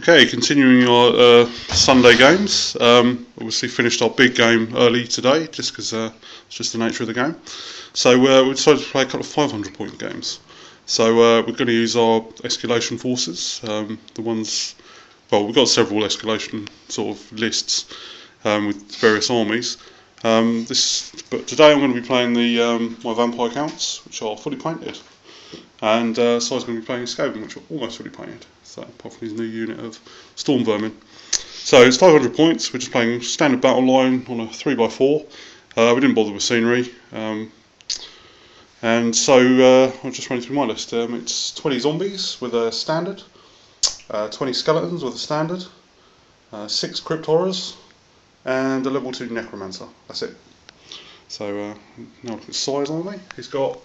Okay, continuing our Sunday games. Obviously finished our big game early today, just because it's just the nature of the game. So we decided to play a couple of 500 point games. So we're going to use our escalation forces. The ones, well, we've got several escalation sort of lists with various armies. But today I'm going to be playing the my vampire counts, which are fully painted, and Si's going to be playing Skaven, which are almost fully painted. So apart from his new unit of storm vermin. So it's 500 points. We're just playing standard battle line on a 3x4. We didn't bother with scenery, and so I'll just run through my list. It's 20 zombies with a standard, 20 skeletons with a standard, 6 crypt horrors, and a level 2 necromancer. That's it. So now look at size on me. He's got.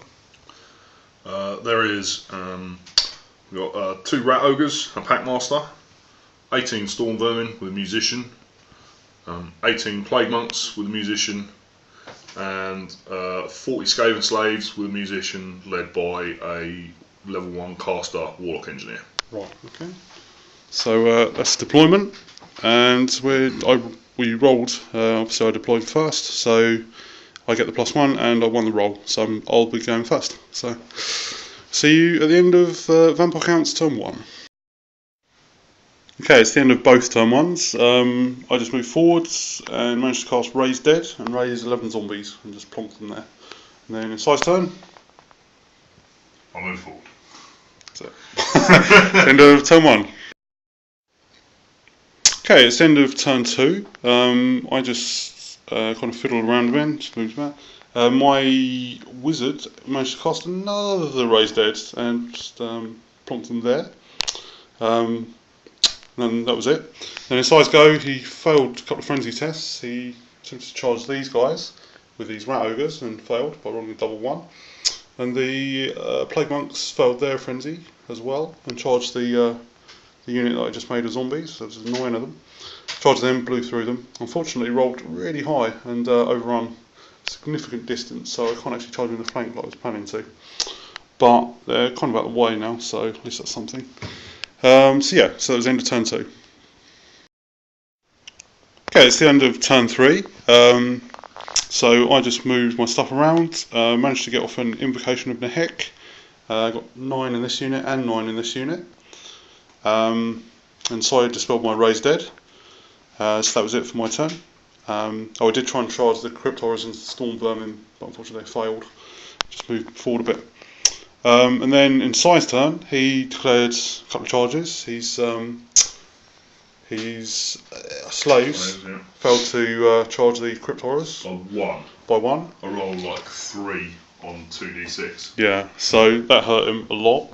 We've got 2 rat ogres, a packmaster, 18 storm vermin with a musician, 18 plague monks with a musician, and 40 Skaven slaves with a musician led by a level 1 caster warlock engineer. Right. Okay. So that's deployment, and we rolled. So I deployed first, so I get the +1, and I won the roll. So I'll be going first. So. See you at the end of Vampire Counts turn 1. Okay, it's the end of both turn 1s. I just moved forwards and managed to cast Raise Dead and raise 11 zombies and just plonk them there. And then in Si's turn, I'll move forward. That's it. End of turn 1. Okay, it's the end of turn 2. I just kind of fiddled around a bit, just moved about. My wizard managed to cast another Raise Dead and just plonked them there. And that was it. Then in Si's go, he failed a couple of frenzy tests. He attempted to charge these guys with these rat ogres and failed by rolling a double 1. And the plague monks failed their frenzy as well and charged the unit that I just made of zombies. There was 9 of them. Charged them, blew through them. Unfortunately, rolled really high and overrun significant distance, so I can't actually charge in the flank like I was planning to. But they're kind of out of the way now, so at least that's something. So that was the end of turn 2. Okay, it's the end of turn 3. So I just moved my stuff around, managed to get off an Invocation of Nehek. I got 9 in this unit and 9 in this unit. And so I dispelled my Raise Dead. So that was it for my turn. I did try and charge the crypt horrors and storm vermin, but unfortunately they failed. Just moved forward a bit. And then in Si's turn, he declared a couple of charges. His slaves failed to charge the crypt horrors by 1. I rolled like 3 on 2d6. Yeah, so that hurt him a lot.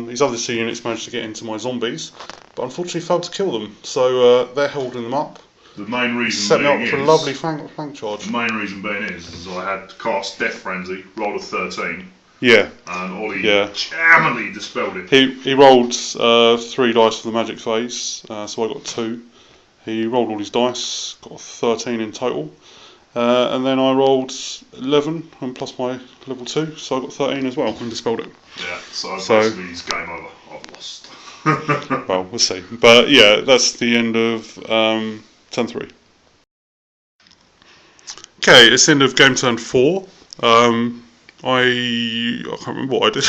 His other 2 units managed to get into my zombies, but unfortunately failed to kill them. So they're holding them up. The main reason set me being up for a lovely flank charge. The main reason being is I had cast Death Frenzy, rolled a 13. Yeah. And Ollie jammily dispelled it. He rolled 3 dice for the magic phase, so I got 2. He rolled all his dice, got 13 in total. And then I rolled 11 and plus my level 2, so I got 13 as well and dispelled it. Yeah, so basically it's game over. I've lost. Well, we'll see. But yeah, that's the end of turn 3. Okay, it's the end of game turn 4. I can't remember what I did.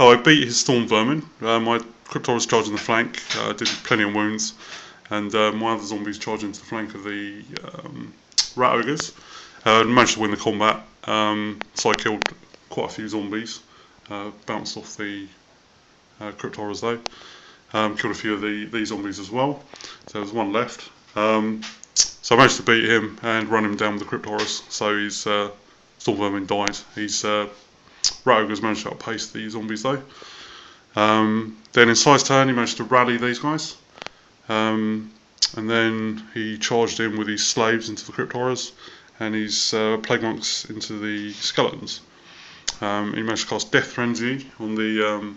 I beat his storm vermin. My crypt horrors charged in the flank. Did plenty of wounds, and my other zombies charged into the flank of the rat ogres. Managed to win the combat. So I killed quite a few zombies. Bounced off the crypt horrors though. Killed a few of these zombies as well. So there was 1 left. So I managed to beat him and run him down with the crypt horrors. So his storm vermin died. His rat ogres managed to outpace the zombies though. Then in Si's turn, he managed to rally these guys, and then he charged in with his slaves into the crypt horrors and his plague monks into the skeletons. He managed to cast Death Frenzy on the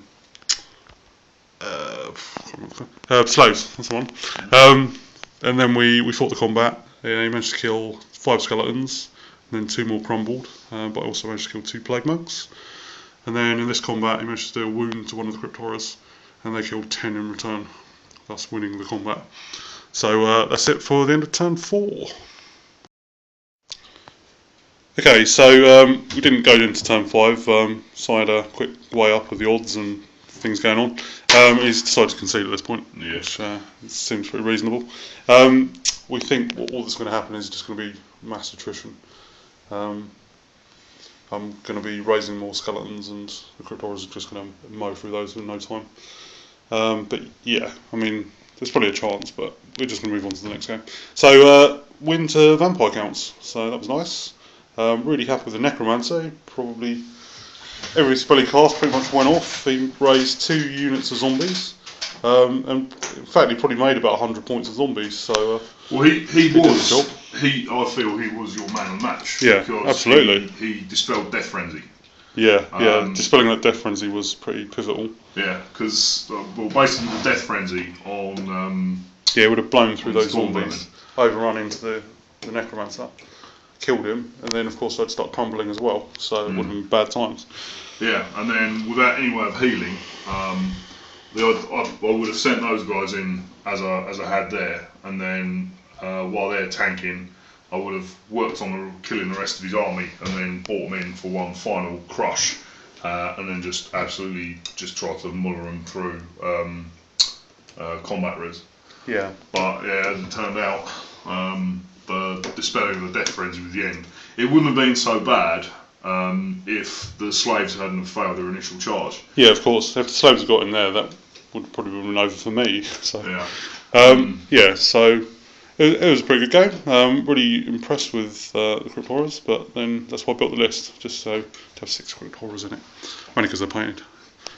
slaves. That's the one. And then we fought the combat. He managed to kill 5 skeletons, and then 2 more crumbled, but I also managed to kill 2 plague monks. And then in this combat, he managed to do a wound to one of the crypt horrors, and they killed 10 in return. thus winning the combat. So that's it for the end of turn 4. Okay, so we didn't go into turn 5, so I had a quick weigh up of the odds and things going on. He's decided to concede at this point, which seems pretty reasonable. We think all that's going to happen is just going to be mass attrition. I'm going to be raising more skeletons, and the Crypt Horrors are just going to mow through those in no time. But yeah, I mean, there's probably a chance, but we're just going to move on to the next game. So, win to vampire counts, so that was nice. Really happy with the Necromancer. Probably every spell he cast pretty much went off. He raised 2 units of zombies, and in fact he probably made about 100 points of zombies. So well, I feel he was your man of the match. Yeah, absolutely. He dispelled Death Frenzy. Yeah, dispelling that Death Frenzy was pretty pivotal. Yeah, because basically the Death Frenzy on it would have blown through those zombies, overrun into the Necromancer, killed him, and then of course I'd start crumbling as well, so it would have been bad times. Yeah, and then without any way of healing, I would have sent those guys in as I had there, and then while they're tanking, I would have worked on killing the rest of his army, and then brought them in for one final crush, and then just absolutely tried to muller them through combat res. Yeah. But yeah, as it turned out, the dispelling of the Death Frenzy was the end. It wouldn't have been so bad if the slaves hadn't failed their initial charge. Yeah, of course. If the slaves had got in there, that would probably have been over for me. So yeah. So it was a pretty good game. Really impressed with the Crypt Horrors, but then that's why I built the list, just so to have 6 Crypt Horrors in it. Only because they're painted,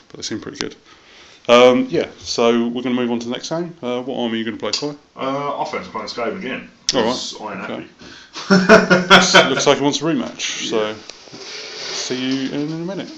but they seem pretty good. So we're going to move on to the next game. What army are you going to play, Ty? I fancy playing Skaven again. Alright. I ain't happy. Looks like he wants a rematch, so see you in a minute.